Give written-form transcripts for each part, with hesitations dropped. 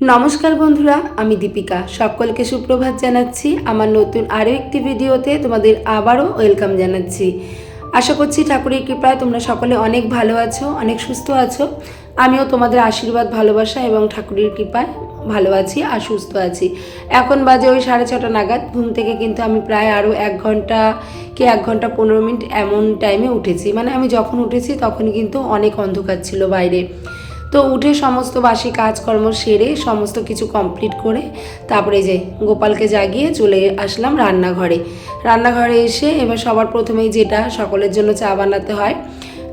নমস্কার বন্ধুরা, আমি দীপিকা। সকলকে সুপ্রভাত জানাচ্ছি। আমার নতুন আরও একটি ভিডিওতে তোমাদের আবারও ওয়েলকাম জানাচ্ছি। আশা করছি ঠাকুরের কৃপায় তোমরা সকলে অনেক ভালো আছো, অনেক সুস্থ আছো। আমিও তোমাদের আশীর্বাদ, ভালোবাসা এবং ঠাকুরের কৃপায় ভালো আছি আর সুস্থ আছি। এখন বাজে ওই 6:30 নাগাদ। ঘুম থেকে কিন্তু আমি প্রায় আরও 1 ঘন্টা কি 1 ঘন্টা 15 মিনিট এমন টাইমে উঠেছি। মানে আমি যখন উঠেছি তখন কিন্তু অনেক অন্ধকার ছিল বাইরে। তো উঠে সমস্ত বাসি কাজকর্ম সেরে সমস্ত কিছু কমপ্লিট করে তারপরে যে গোপালকে জাগিয়ে চলে আসলাম রান্নাঘরে এসে এবার সবার প্রথমেই যেটা সকলের জন্য চা বানাতে হয়।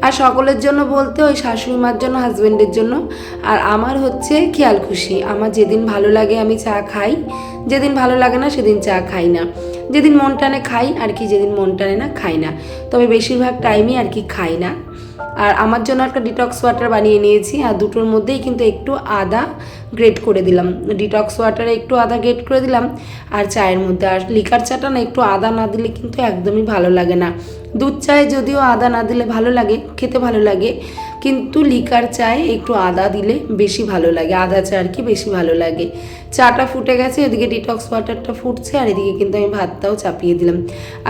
আর সকলের জন্য বলতে ওই শাশুড়ি মার জন্য, হাজব্যান্ডের জন্য। আর আমার হচ্ছে খেয়াল খুশি, আমার যেদিন ভালো লাগে আমি চা খাই, যেদিন ভালো লাগে না সেদিন চা খাই না। যেদিন মন টানে খাই আর কি, যেদিন মন টানে না খাই না। তবে বেশিরভাগ টাইমই আর কি খাই না। আর আমার জন্য একটা ডিটক্স ওয়াটার বানিয়ে নিয়েছি, আর দুটোর মধ্যেই কিন্তু একটু আদা গ্রেট করে দিলাম। ডিটক্স ওয়াটারে একটু আদা গ্রেট করে দিলাম আর চায়ের মধ্যে। আর লিকার চাটা না একটু আদা না দিলে কিন্তু একদমই ভালো লাগে না। দুধ চায়ে যদিও আদা না দিলে ভালো লাগে, খেতে ভালো লাগে, কিন্তু লিকার চায়ে একটু আদা দিলে বেশি ভালো লাগে। আদা চা আর কি বেশি ভালো লাগে। চাটা ফুটে গেছে, এদিকে ডিটক্স ওয়াটারটা ফুটছে, আর এদিকে কিন্তু আমি ভাতটাও চাপিয়ে দিলাম।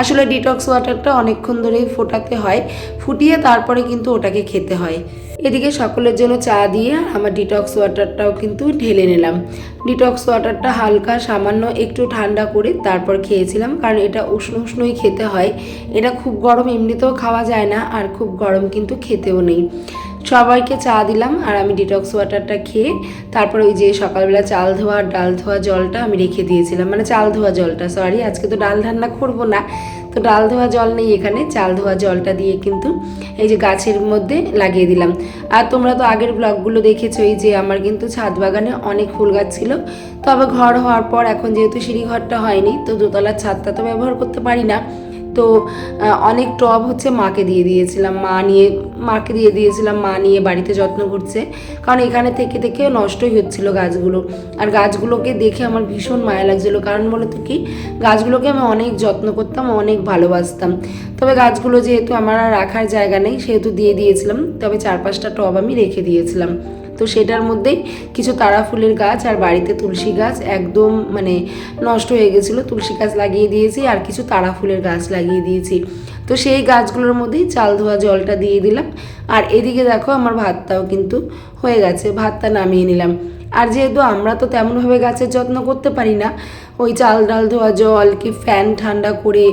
আসলে ডিটক্স ওয়াটারটা অনেকক্ষণ ধরেই ফোটাতে হয়, ফুটিয়ে তারপরে কিন্তু ওটাকে খেতে হয়। এদিকে সকলের জন্য চা দিয়ে আমার ডিটক্স ওয়াটারটাও কিন্তু ঢেলে নিলাম। ডিটক্স ওয়াটারটা হালকা সামান্য একটু ঠান্ডা করে তারপর খেয়েছিলাম, কারণ এটা উষ্ণ উষ্ণই খেতে হয়। এটা খুব গরম এমনিতেও খাওয়া যায় না, আর খুব গরম কিন্তু খেতেও নেই। সবাইকে চা দিলাম আর আমি ডিটক্স ওয়াটারটা খেয়ে তারপর ওই যে সকালবেলা চাল ধোয়া ডাল ধোয়া জলটা আমি রেখে দিয়েছিলাম, মানে চাল ধোয়া জলটা, সরি, আজকে তো ডাল রান্না করবো না, তো ডাল ধোয়া জল নেই এখানে, চাল ধোয়া জলটা দিয়ে কিন্তু এই যে গাছের মধ্যে লাগিয়ে দিলাম। আর তোমরা তো আগের ব্লগগুলো দেখেছোই যে আমার কিন্তু ছাদ বাগানে অনেক ফুল গাছ ছিল। তবে ঘর হওয়ার পর এখন যেহেতু সিঁড়িঘরটা হয়নি, তো দোতলার ছাদটা তো ব্যবহার করতে পারি না। তো অনেক টব হচ্ছে মাকে দিয়ে দিয়েছিলাম, মা নিয়ে বাড়িতে যত্ন করছে, কারণ এখানে থেকে থেকে নষ্টই হচ্ছিল গাছগুলো। আর গাছগুলোকে দেখে আমার ভীষণ মায়া লাগছিলো, কারণ বলো তো কি, গাছগুলোকে আমি অনেক যত্ন করতাম, অনেক ভালোবাসতাম। তবে গাছগুলো যেহেতু আমার আর রাখার জায়গা নেই সেহেতু দিয়ে দিয়েছিলাম, তবে 4-5টা টব আমি রেখে দিয়েছিলাম। তো সেটার মধ্যেই কিছু তারা ফুলের গাছ আর বাড়িতে তুলসী গাছ একদম মানে নষ্ট হয়ে গেছিলো, তুলসী গাছ লাগিয়ে দিয়েছি আর কিছু তারা ফুলের গাছ লাগিয়ে দিয়েছি। তো সেই গাছগুলোর মধ্যেই চাল ধোয়া জলটা দিয়ে দিলাম। আর এদিকে দেখো আমার ভাতটাও কিন্তু হয়ে গেছে, ভাতটা নামিয়ে নিলাম। আর যেহেতু আমরা তো তেমনভাবে গাছের যত্ন করতে পারি না, ওই চাল ডাল ধোয়া জল কি ফ্যান ঠান্ডা করে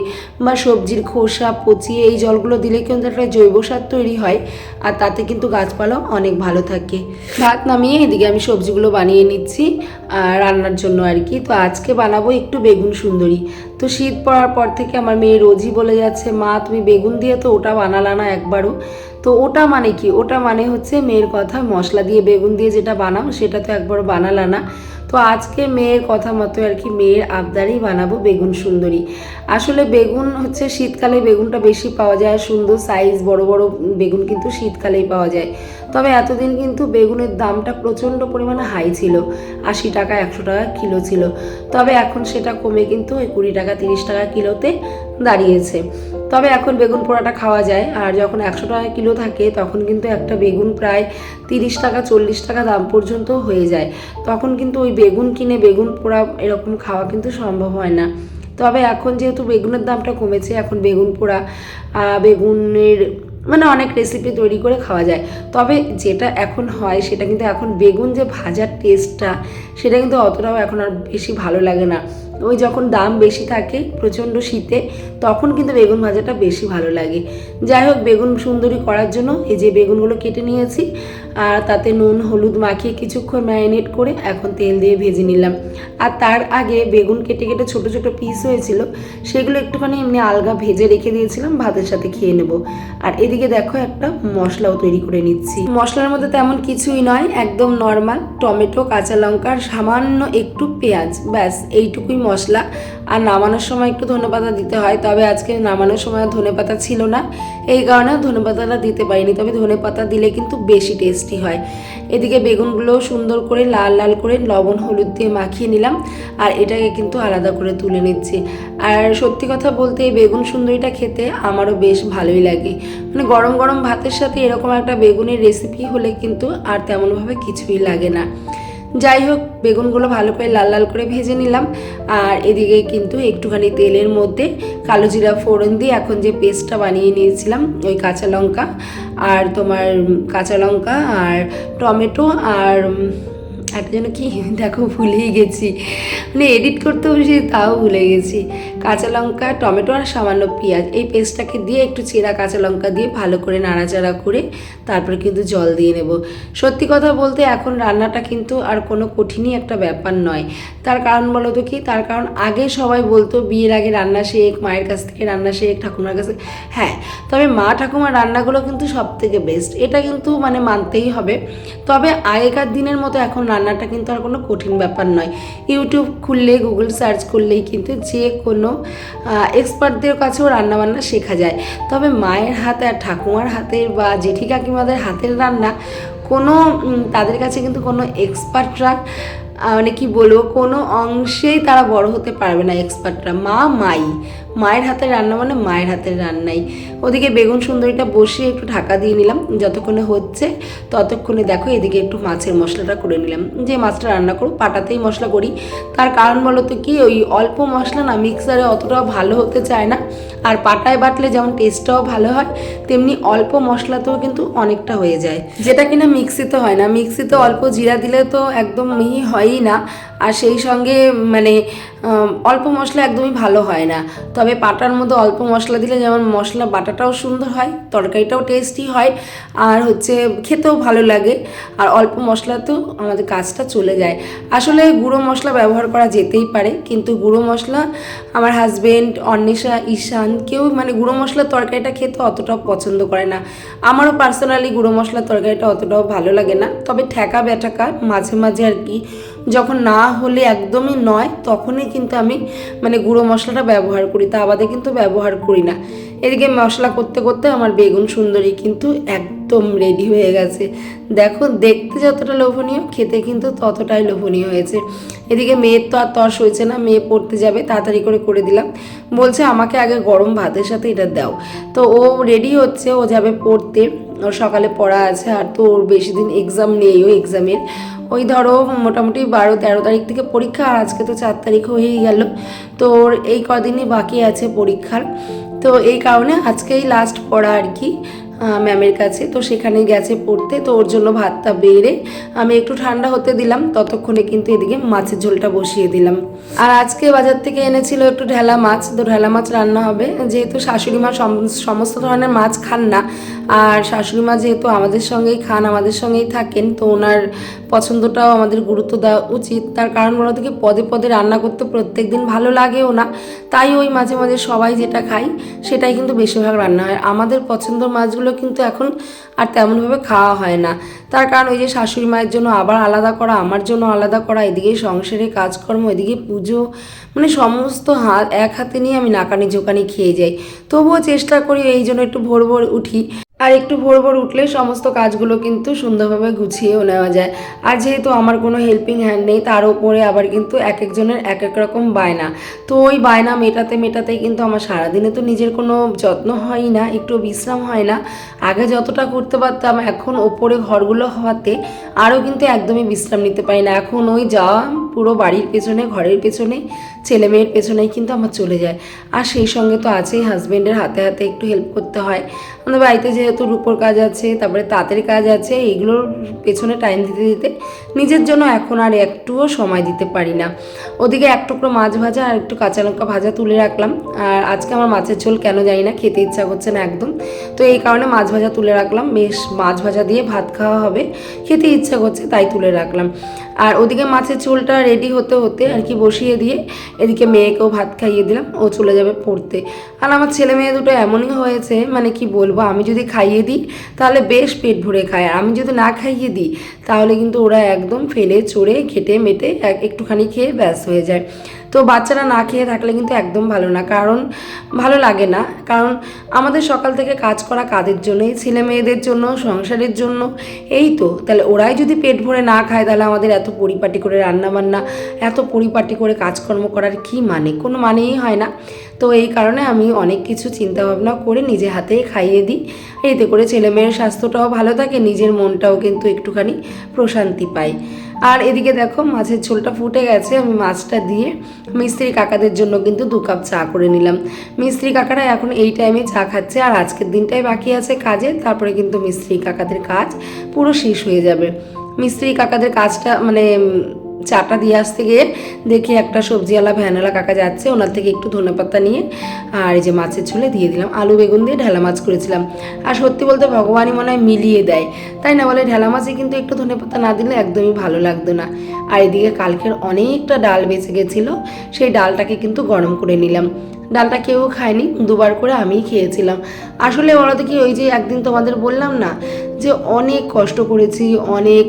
বা সবজির খোসা পচিয়ে এই জলগুলো দিলে কিন্তু একটা জৈব সার তৈরি হয়, আর তাতে কিন্তু গাছপালাও অনেক ভালো থাকে। ভাত নামিয়ে এদিকে আমি সবজিগুলো বানিয়ে নিচ্ছি রান্নার জন্য আর কি। তো আজকে বানাবো একটু বেগুন সুন্দরী। তো শীত পড়ার পর থেকে আমার মেয়ে রোজই বলে যাচ্ছে, মা তুমি বেগুন দিয়ে তো ওটা বানালা না একবারও। তো ওটা মানে কি, ওটা মানে হচ্ছে মেয়ের কথা, মশলা দিয়ে বেগুন দিয়ে যেটা বানাও সেটা তো একবারও বানালা না। তো আজকে মেয়ের কথা মতো আর কি, মেয়ের আবদারেই বানাবো বেগুন সুন্দরী। আসলে বেগুন হচ্ছে শীতকালে বেগুনটা বেশি পাওয়া যায়, সুন্দর সাইজ বড় বড় বেগুন কিন্তু শীতকালেই পাওয়া যায়। তবে এতদিন কিন্তু বেগুনের দামটা প্রচণ্ড পরিমাণে হাই ছিল, 80 টাকা 100 টাকা কিলো ছিল। তবে এখন সেটা কমে কিন্তু ওই 20 টাকা 30 টাকা কিলোতে দাঁড়িয়েছে। তবে এখন বেগুন পোড়াটা খাওয়া যায়, আর যখন 100 টাকা কিলো থাকে তখন কিন্তু একটা বেগুন প্রায় 30 টাকা 40 টাকা দাম পর্যন্ত হয়ে যায়। তখন কিন্তু ওই বেগুন কিনে বেগুন পোড়া এরকম খাওয়া কিন্তু সম্ভব হয় না। তবে এখন যেহেতু বেগুনের দামটা কমেছে, এখন বেগুন পোড়া, বেগুনের মানে অনেক রেসিপি তৈরি করে খাওয়া যায়। তবে যেটা এখন হয় সেটা কিন্তু এখন বেগুন যে ভাজার টেস্টটা সেটা কিন্তু অতটাও এখন আর বেশি ভালো লাগে না। ওই যখন দাম বেশি থাকে প্রচণ্ড শীতে, তখন কিন্তু বেগুন ভাজাটা বেশি ভালো লাগে। যাই হোক, বেগুন সুন্দরী করার জন্য এই যে বেগুনগুলো কেটে নিয়েছি, আর তাতে নুন হলুদ মাখিয়ে কিছুক্ষণ ম্যারিনেট করে এখন তেল দিয়ে ভেজে নিলাম। আর তার আগে বেগুন কেটে কেটে ছোটো ছোটো পিস হয়েছিল, সেগুলো একটুখানি এমনি আলগা ভেজে রেখে দিয়েছিলাম, ভাতের সাথে খেয়ে নেব। আর এদিকে দেখো একটা মশলাও তৈরি করে নিচ্ছি। মশলার মধ্যে তেমন কিছুই নয়, একদম নর্মাল টমেটো কাঁচা লঙ্কা আর সামান্য একটু পেঁয়াজ, ব্যাস এইটুকুই মশলা। আর নামানোর সময় একটু ধনেপাতা দিতে হয়, তবে আজকে নামানোর সময় ধনেপাতা ছিল না, এই কারণে ধনেপাতাটা দিতে পারিনি। তবে ধনেপাতা দিলে কিন্তু বেশি টেস্টি হয়। এদিকে বেগুনগুলো সুন্দর করে লাল লাল করে লবণ হলুদ দিয়ে মাখিয়ে নিলাম, আর এটাকে কিন্তু আলাদা করে তুলে নিচ্ছি। আর সত্যি কথা বলতে এই বেগুন সুন্দরীটা খেতে আমারও বেশ ভালোই লাগে, মানে গরম গরম ভাতের সাথে এরকম একটা বেগুনের রেসিপি হলে কিন্তু আর তেমনভাবে কিছুই লাগে না। যাই হোক, বেগুনগুলো ভালো করে লাল লাল করে ভেজে নিলাম। আর এদিকে কিন্তু একটুখানি তেলের মধ্যে কালো জিরা ফোড়ন দিয়ে এখন যে পেস্টটা বানিয়ে নিয়েছিলাম, ওই কাঁচা লঙ্কা আর তোমার কাঁচা লঙ্কা আর টমেটো আর একটা যেন কি দেখো ভুলেই গেছি, মানে এডিট করতে বসে তাও ভুলে গেছি। কাঁচা লঙ্কা, টমেটো আর সামান্য পেঁয়াজ, এই পেস্টটাকে দিয়ে একটু চেরা কাঁচা লঙ্কা দিয়ে ভালো করে নাড়াচাড়া করে তারপরে কিন্তু জল দিয়ে নেব। সত্যি কথা বলতে এখন রান্নাটা কিন্তু আর কোনো কঠিনই একটা ব্যাপার নয়। তার কারণ বলো তো কি, তার কারণ আগে সবাই বলতো বিয়ের আগে রান্না শেখ, মায়ের কাছ থেকে রান্না শেখ, ঠাকুমার কাছে। হ্যাঁ, তবে মা ঠাকুমার রান্নাগুলো কিন্তু সব থেকে বেস্ট, এটা কিন্তু মানে মানতেই হবে। তবে আগেকার দিনের মতো এখন রান্নাটা কিন্তু আর কোনো কঠিন ব্যাপার নয়। ইউটিউব খুললে, গুগল সার্চ করলেই কিন্তু যে কোনো এক্সপার্টদের কাছেও রান্নাবান্না শেখা যায়। তবে মায়ের হাতে আর ঠাকুমার হাতের বা জেঠি কাকিমাদের হাতের রান্না কোনো তাদের কাছে কিন্তু কোনো এক্সপার্টরা মানে কি বলবো, কোনো অংশেই তারা বড় হতে পারবে না এক্সপার্টরা। মায়ের হাতের রান্না মানে মায়ের হাতের রান্নাই। ওদিকে বেগুন সুন্দরীটা বসিয়ে একটু ঢাকা দিয়ে নিলাম, যতক্ষণে হচ্ছে ততক্ষণে দেখো এদিকে একটু মাছের মশলাটা করে নিলাম। যে মাছটা রান্না করব পাটাতেই মশলা করি, তার কারণ বলো তো কি, ওই অল্প মশলা না মিক্সারে অতটাও ভালো হতে চায় না। আর পাটায় বাটলে যেমন টেস্টটাও ভালো হয়, তেমনি অল্প মশলাতেও কিন্তু অনেকটা হয়ে যায়, যেটা কিনা মিক্সিতে হয় না। মিক্সিতে অল্প জিরা দিলে তো একদম মিহি হয়ই না, আর সেই সঙ্গে মানে অল্প মশলা একদমই ভালো হয় না। তবে পাটার মধ্যে অল্প মশলা দিলে যেমন মশলা বাটাটাও সুন্দর হয়, তরকারিটাও টেস্টি হয়, আর হচ্ছে খেতেও ভালো লাগে, আর অল্প মশলাতেও আমাদের কাজটা চলে যায়। আসলে গুঁড়ো মশলা ব্যবহার করা যেতেই পারে, কিন্তু গুঁড়ো মশলা আমার হাজবেন্ড, অন্বেষা, ঈশান কেউ মানে গুঁড়ো মশলার তরকারিটা খেতে অতটাও পছন্দ করে না। আমারও পার্সোনালি গুঁড়ো মশলার তরকারিটা অতটাও ভালো লাগে না। তবে ঠেকা ব্যাঠাকা মাঝে মাঝে আর কি, যখন না হলে একদমই নয় তখনই কিন্তু আমি মানে গুঁড়ো মশলাটা ব্যবহার করি, তা বাদে কিন্তু ব্যবহার করি না। এদিকে মশলা করতে করতে আমার বেগুন সুন্দরী কিন্তু একদম রেডি হয়ে গেছে। দেখো, দেখতে যতটা লোভনীয়, খেতে কিন্তু ততটাই লোভনীয় হয়েছে। এদিকে মেয়ের তো আর তর্স হয়েছে না, মেয়ে পড়তে যাবে, তাড়াতাড়ি করে দিলাম। বলছে আমাকে আগে গরম ভাতের সাথে এটা দাও। তো ও রেডি হচ্ছে, ও যাবে পড়তে, ওর সকালে পড়া আছে। আর তো ওর বেশি দিন এক্সাম নেই, ও এক্সামের ওই ধরো মোটামুটি 12-13 তারিখ থেকে পরীক্ষা, আর আজকে তো 4 তারিখ হয়েই গেল। তো ওর এই কদিনই বাকি আছে পরীক্ষার। তো এই কারণে আজকেই লাস্ট পড়া আর কি ম্যামের কাছে। তো সেখানে গেছে পড়তে, তো ওর জন্য ভাতটা বেড়ে আমি একটু ঠান্ডা হতে দিলাম, ততক্ষণে কিন্তু এদিকে মাছের ঝোলটা বসিয়ে দিলাম। আর আজকে বাজার থেকে এনেছিল একটু ঢেলা মাছ, তো ঢেলা মাছ রান্না হবে। যেহেতু শাশুড়ি মা সমস্ত ধরনের মাছ খান না, আর শাশুড়ি মা যেহেতু আমাদের সঙ্গেই খান, আমাদের সঙ্গেই থাকেন, তো ওনার পছন্দটাও আমাদের গুরুত্ব দেওয়া উচিত। তার কারণ বলো থেকে পদে পদে রান্না করতে প্রত্যেক দিন ভালো লাগেও না, তাই ওই মাঝে মাঝে সবাই যেটা খাই সেটাই কিন্তু বেশিরভাগ রান্না হয়। আমাদের পছন্দের মাছগুলো কিন্তু এখন আর তেমনভাবে খাওয়া হয় না। তার কারণ ওই যে শাশুড়ি মায়ের জন্য আবার আলাদা করা, আমার জন্য আলাদা করা, এদিকে সংসারে কাজকর্ম, এদিকে পুজো, মানে সমস্ত এক হাতে নিয়ে আমি নাকানি ঝোকানি খেয়ে যাই। তবুও চেষ্টা করি এই জন্য একটু ভোর ভোর উঠি, আর একটু ভোর ভোর উঠলে সমস্ত কাজগুলো কিন্তু সুন্দরভাবে গুছিয়েও নেওয়া যায়। আর যেহেতু আমার কোনো হেল্পিং হ্যান্ড নেই, তার উপরে আবার কিন্তু এক একজনের এক এক রকম বায়না, তো ওই বায়না মেটাতেই কিন্তু আমার সারাদিনে তো নিজের কোনো যত্ন হয় না, একটু বিশ্রাম হয় না। আগে যতটা করতে পারতাম, এখন ওপরে ঘরগুলো হওয়াতে আরও কিন্তু একদমই বিশ্রাম নিতে পারি না। এখন ওই যাওয়া পুরো বাড়ির পেছনে, ঘরের পেছনে, ছেলে মেয়ের পেছনেই কিন্তু আমার চলে যায়। আর সেই সঙ্গে তো আছেই হাজব্যান্ডের হাতে হাতে একটু হেল্প করতে হয়। আমাদের বাড়িতে যেহেতু রূপোর কাজ আছে, তারপরে তাঁতের কাজ আছে, এইগুলোর পেছনে টাইম দিতে দিতে নিজের জন্য এখন আর একটুও সময় দিতে পারি না। ওদিকে এক টুকরো মাছ ভাজা আর একটু কাঁচা লঙ্কা ভাজা তুলে রাখলাম। আর আজকে আমার মাছের ঝোল কেন জানি না খেতে ইচ্ছা করছে না একদম, তো এই কারণে মাছ ভাজা তুলে রাখলাম। বেশ মাছ ভাজা দিয়ে ভাত খাওয়া হবে, খেতে ইচ্ছা করছে তাই তুলে রাখলাম। আর ওদিকে মাছের ঝোলটা রেডি হতে হতে আর কি বসিয়ে দিয়ে এদিকে মেয়েকেও ভাত খাইয়ে দিলাম, ও চলে যাবে পড়তে। আর আমার ছেলে মেয়ে দুটো এমনই হয়েছে, মানে কি বলবো, আমি যদি খাইয়ে দিই তাহলে বেশ পেট ভরে খায়, আর আমি যদি না খাইয়ে দিই তাহলে কিন্তু ওরা একদম ফেলে চড়ে ঘেটে মেটে একটুখানি খেয়ে ব্যাস হয়ে যায়। তো বাচ্চারা না খেয়ে থাকলে কিন্তু একদম ভালো না, কারণ ভালো লাগে না। কারণ আমাদের সকাল থেকে কাজ করা কাদের জন্যই, ছেলে মেয়েদের জন্য, সংসারের জন্য, এই তো। তাহলে ওরাই যদি পেট ভরে না খায়, তাহলে আমাদের এত পরিপাটি করে রান্নাবান্না, এত পরিপাটি করে কাজকর্ম করার কি মানে, কোনো মানেই হয় না। তো এই কারণে আমি অনেক কিছু চিন্তাভাবনা করে নিজে হাতেই খাইয়ে দিই, এতে করে ছেলে মেয়ের স্বাস্থ্যটাও ভালো থাকে, নিজের মনটাও কিন্তু একটুখানি প্রশান্তি পায়। আর এদিকে দেখো মাছের ঝোলটা ফুটে গেছে, আমি মাছটা দিয়ে মিস্ত্রি কাকাদের জন্য কিন্তু 2 কাপ চা করে নিলাম। মিস্ত্রি কাকারা এখন এই টাইমে চা খাচ্ছে, আর আজকের দিনটাই বাকি আছে কাজে, তারপরে কিন্তু মিস্ত্রি কাকাদের কাজ পুরো শেষ হয়ে যাবে। মিস্ত্রি কাকাদের কাজটা মানে চাটা দিয়ে আসতে গিয়ে দেখি একটা সবজিওয়ালা ভ্যানওয়ালা কাকা যাচ্ছে, ওনার থেকে একটু ধনেপাতা নিয়ে আর এই যে মাছের ঝোলে দিয়ে দিলাম। আলু বেগুন দিয়ে ঢেলা মাছ করেছিলাম, আর সত্যি বলতে ভগবানই মনে হয় মিলিয়ে দেয়, তাই না বলে? ঢেলা মাছে কিন্তু একটু ধনেপাতা না দিলে একদমই ভালো লাগতো না। আর এদিকে কালকের অনেকটা ডাল বেঁচে গেছিলো, সেই ডালটাকে কিন্তু গরম করে নিলাম। ডালটা কেউ খায়নি, 2বার করে আমিই খেয়েছিলাম। আসলে বলো তো কি, ওই যে একদিন তোমাদের বললাম না যে অনেক কষ্ট করেছি, অনেক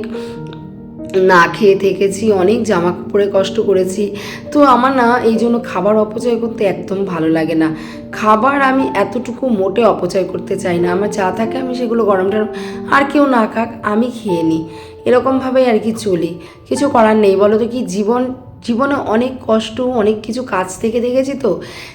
না খেয়ে থেকেছি, অনেক জামা কাপড়ে কষ্ট করেছি, তো আমার না এই জন্য খাবার অপচয় করতে একদম ভালো লাগে না। খাবার আমি এতটুকু মোটে অপচয় করতে চাই না। আমার যা থাকে আমি সেগুলো গরম টরম, আর কেউ না খাক আমি খেয়ে নিই, এরকমভাবেই আর কি চলি। কিছু করার নেই বলো তো কি, জীবনে অনেক কষ্ট, অনেক কিছু কাজ থেকে দেখেছি, তো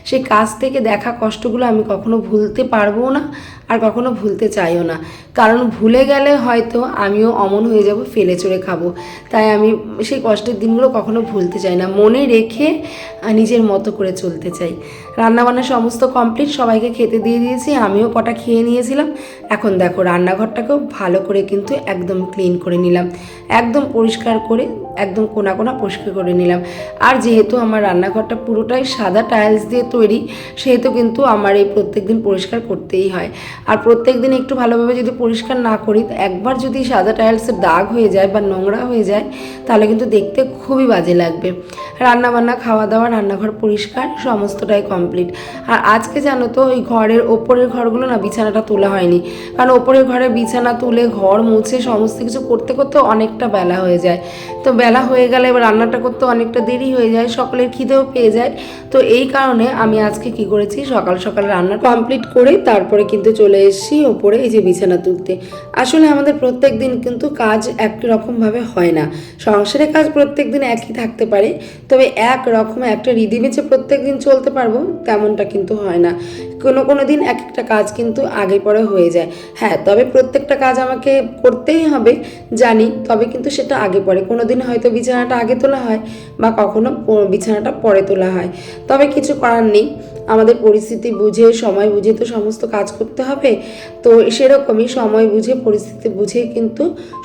সেই কাজ থেকে দেখা কষ্টগুলো আমি কখনো ভুলতে পারবো না, আর কখনো ভুলতে চাইও না। কারণ ভুলে গেলে হয়তো আমিও অমন হয়ে যাব, ফেলে চড়ে খাবো। তাই আমি সেই কষ্টের দিনগুলো কখনো ভুলতে চাই না, মনে রেখে নিজের মতো করে চলতে চাই। রান্নাবান্না সমস্ত কমপ্লিট, সবাইকে খেতে দিয়ে দিয়েছি, আমিও কটা খেয়ে নিয়েছিলাম। এখন দেখো রান্নাঘরটাকেও ভালো করে কিন্তু একদম ক্লিন করে নিলাম, একদম পরিষ্কার করে, একদম কোনা কোনা পরিষ্কার করে নিলাম। আর যেহেতু আমার রান্নাঘরটা পুরোটাই সাদা টাইলস দিয়ে তৈরি, সেহেতু কিন্তু আমার এই প্রত্যেক দিন পরিষ্কার করতেই হয়। আর প্রত্যেক দিন একটু ভালোভাবে যদি পরিষ্কার না করি, একবার যদি সাদা টাইলসের দাগ হয়ে যায় বা নোংরা হয়ে যায়, তাহলে কিন্তু দেখতে খুবই বাজে লাগবে। রান্নাবান্না, খাওয়া দাওয়া, রান্নাঘর পরিষ্কার সমস্তটাই কমপ্লিট। আর আজকে জানো তো ওই ঘরের ওপরের ঘরগুলো না বিছানাটা তোলা হয়নি, কারণ ওপরের ঘরে বিছানা তুলে ঘর মুছে সমস্ত কিছু করতে করতে অনেকটা বেলা হয়ে যায়। তো বেলা হয়ে গেলে এবার রান্নাটা করতে অনেকটা দেরি হয়ে যায়, সকলের খিদেও পেয়ে যায়। তো এই কারণে আমি আজকে কি করেছি, সকাল সকাল রান্না কমপ্লিট করে তারপরে কিন্তু চলে এসেছি ওপরে এই যে বিছানা তুলতে। আসলে আমাদের প্রত্যেক দিন কিন্তু কাজ একই রকমভাবে হয় না, সংসারের কাজ প্রত্যেক দিন একই থাকতে পারে, তবে এক রকম একটা রিদিমে যে প্রত্যেক দিন চলতে পারবো তেমনটা কিন্তু হয় না। কোনো দিন এক একটা কাজ কিন্তু আগে পরে হয়ে যায়। হ্যাঁ, তবে প্রত্যেকটা কাজ আমাকে করতেই হবে জানি, তবে কিন্তু সেটা আগে পরে। কোনো দিন হয়তো বিছানাটা আগে তোলা হয় বা কখনো বিছানাটা পরে তোলা হয়, তবে কিছু করার নেই। আমাদের পরিস্থিতি বুঝে, সময় বুঝে তো সমস্ত কাজ করতে হবে। তো সেরকমই সময় বুঝে, পরিস্থিতি বুঝে কিন্তু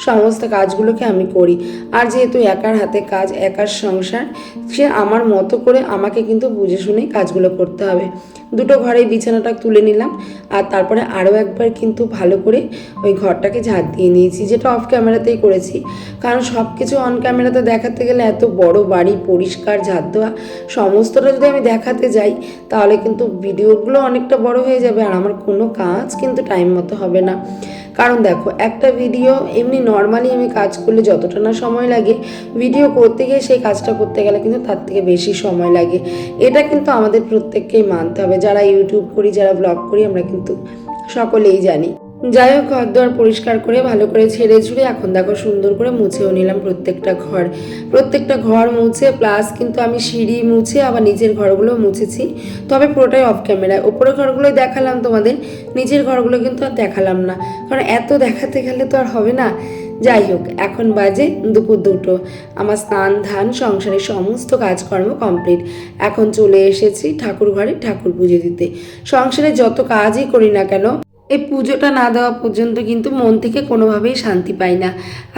সমস্ত কাজগুলোকে আমি করি। আর যেহেতু একার হাতে কাজ, একার সংসার, সে আমার মতো করে আমাকে কিন্তু বুঝে শুনে কাজগুলো করতে হবে। দুটো ঘরেই বিছানাটা তুলে নিলাম, আর তারপরে আরও একবার কিন্তু ভালো করে ওই ঘরটাকে ঝাড় দিয়ে নিয়েছি, যেটা অফ ক্যামেরাতেই করেছি। কারণ সব কিছু অন ক্যামেরাতে দেখাতে গেলে, এত বড় বাড়ি পরিষ্কার ঝাড় দেওয়া সমস্তটা যদি আমি দেখাতে যাই, তাহলে কিন্তু ভিডিওগুলো অনেকটা বড় হয়ে যাবে, আর আমার কোনো কাজ কিন্তু টাইম মতো হবে না। কারণ দেখো, একটা ভিডিও এমনি নর্মালি আমি কাজ করলে যতটা না সময় লাগে, ভিডিও করতে গিয়ে সেই কাজটা করতে গেলে কিন্তু তার থেকে বেশি সময় লাগে। এটা কিন্তু আমাদের প্রত্যেককেই মানতে হবে, যারা ইউটিউব করি, যারা ব্লগ করি, আমরা কিন্তু সকলেই জানি। যাই হোক, ঘর দোয়ার পরিষ্কার করে ভালো করে ছেড়ে ছুড়ে এখন দেখো সুন্দর করে মুছেও নিলাম প্রত্যেকটা ঘর মুছে, প্লাস কিন্তু আমি সিঁড়ি মুছে আবার নিচের ঘরগুলো মুছেছি, তবে পুরোটাই অফ ক্যামেরায়। ওপরের ঘরগুলোই দেখালাম তোমাদের, নিচের ঘরগুলো কিন্তু আর দেখালাম না, কারণ এত দেখাতে গেলে তো আর হবে না। যাই হোক, এখন বাজে দুপুর 2টো, আমার স্নান ধান সংসারের সমস্ত কাজকর্ম কমপ্লিট। এখন চলে এসেছি ঠাকুর ঘরে ঠাকুর পুজো দিতে। সংসারে যত কাজই করি না কেন, এই পুজোটা না দেওয়া পর্যন্ত কিন্তু মন থেকে কোনোভাবেই শান্তি পাই না।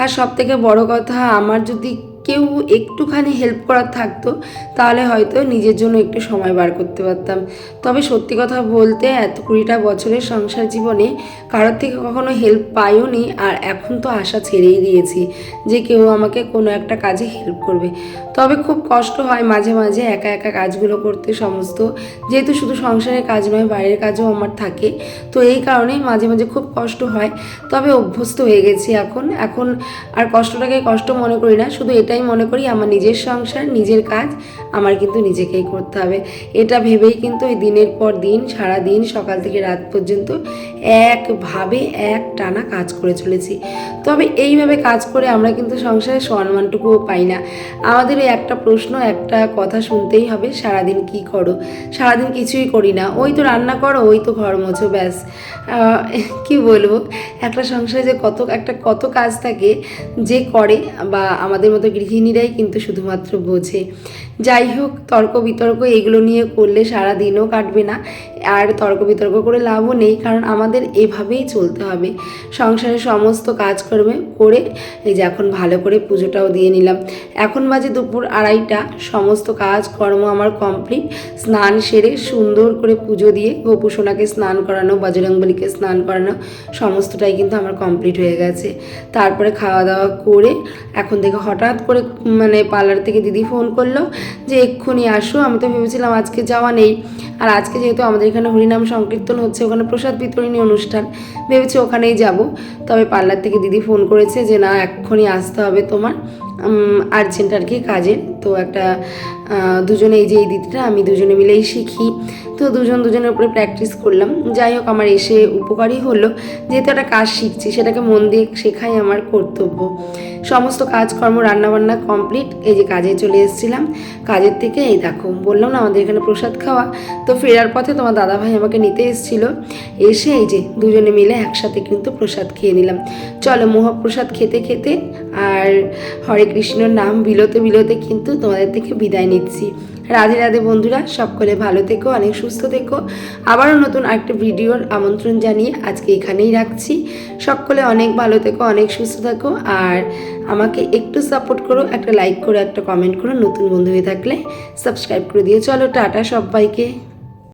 আর সব থেকে বড় কথা, আমার যদি কেউ একটুখানি হেল্প করার থাকতো, তাহলে হয়তো নিজের জন্য একটু সময় বার করতে পারতাম। তবে সত্যি কথা বলতে, এত 20টা বছরের সংসার জীবনে কারোর থেকে কখনো হেল্প পাইও নি, আর এখন তো আশা ছেড়েই দিয়েছি যে কেউ আমাকে কোনো একটা কাজে হেল্প করবে। তবে খুব কষ্ট হয় মাঝে মাঝে একা একা কাজগুলো করতে সমস্ত, যেহেতু শুধু সংসারের কাজ নয়, বাইরের কাজও আমার থাকে, তো এই কারণেই মাঝে মাঝে খুব কষ্ট হয়। তবে অভ্যস্ত হয়ে গেছি এখন আর কষ্টটাকে কষ্ট মনে করি না, শুধু এটাই এটাই মনে করি আমার নিজের সংসার, নিজের কাজ আমার কিন্তু নিজেকেই করতে হবে। এটা ভেবেই কিন্তু এই দিনের পর দিন সারা দিন সকাল থেকে রাত পর্যন্ত একভাবে টানা কাজ করে চলেছি। তবে এইভাবে কাজ করে আমরা কিন্তু সংসারে সম্মানটুকুও পাই না। আমাদের ওই একটা প্রশ্ন, একটা কথা শুনতেই হবে, সারাদিন কি করো? সারাদিন কিছুই করি না, ওই তো রান্না করো, ওই তো ঘর মোছো, ব্যাস। কি বলবো, একটা সংসারে যে কত কাজ থাকে যে করে, বা আমাদের মতো গৃহিণীরাই কিন্তু শুধুমাত্র বোঝে। যাই হোক, তর্ক বিতর্ক এগুলো নিয়ে করলে সারা দিনও কাটবে না, আর তর্ক বিতর্ক করে লাভও নেই, কারণ আমাদের এভাবেই চলতে হবে। সংসারের সমস্ত কাজকর্মে করে এই যে এখন ভালো করে পুজোটাও দিয়ে নিলাম। এখন বাজে দুপুর 2:30, সমস্ত কাজকর্ম আমার কমপ্লিট। স্নান সেরে সুন্দর করে পুজো দিয়ে গোপুসোনাকে স্নান করানো, বজরংবলীকে স্নান করানো, সমস্তটাই কিন্তু আমার কমপ্লিট হয়ে গেছে। তারপরে খাওয়া দাওয়া করে এখন দেখে হঠাৎ করে পার্লার থেকে দিদি ফোন করলো যে এক্ষুনি আসো। আমি তো ভেবেছিলাম আজকে যাওয়া নেই, আর আজকে যেহেতু আমাদের এখানে হরিনাম সংকীর্তন হচ্ছে, ওখানে প্রসাদ বিতরণী অনুষ্ঠান, ভেবেছি ওখানেই যাব। তবে পার্লার থেকে দিদি ফোন করেছে যে না, এক্ষুনি আসতে হবে তোমার, আর্জেন্ট আর কি কাজের। তো একটা দুজনে, এই যে এই দিদিটা আমি দুজনে মিলেই শিখি, তো দুজনের উপরে প্র্যাকটিস করলাম। যাই হোক, আমার এসে উপকারই হলো, যেহেতু একটা কাজ শিখছি সেটাকে মন দিয়ে শেখাই আমার কর্তব্য। সমস্ত কাজকর্ম রান্নাবান্না কমপ্লিট, এই যে কাজে চলে এসেছিলাম। কাজের থেকে এই দেখো, বললাম না আমাদের এখানে প্রসাদ খাওয়া, তো ফেরার পথে তোমার দাদাভাই আমাকে নিতে এসেছিল, এসে এই যে দুজনে মিলে একসাথে কিন্তু প্রসাদ খেয়ে নিলাম। চলো, মহাপ্রসাদ খেতে খেতে আর হরে কৃষ্ণর নাম বিলোতে বিলোতে কিন্তু তোমাদের থেকে বিদায় নিচ্ছি। রাধে রাধে বন্ধুরা, সকলে ভালো থেকো, অনেক সুস্থ থেকো। আবারও নতুন আরেকটা ভিডিওর আমন্ত্রণ জানিয়ে আজকে এখানেই রাখছি। সকলে অনেক ভালো থেকো, অনেক সুস্থ থাকো, আর আমাকে একটু সাপোর্ট করো, একটা লাইক করো, একটা কমেন্ট করো, নতুন বন্ধু হয়ে থাকলে সাবস্ক্রাইব করে দিও। চলো, টাটা সবাইকে।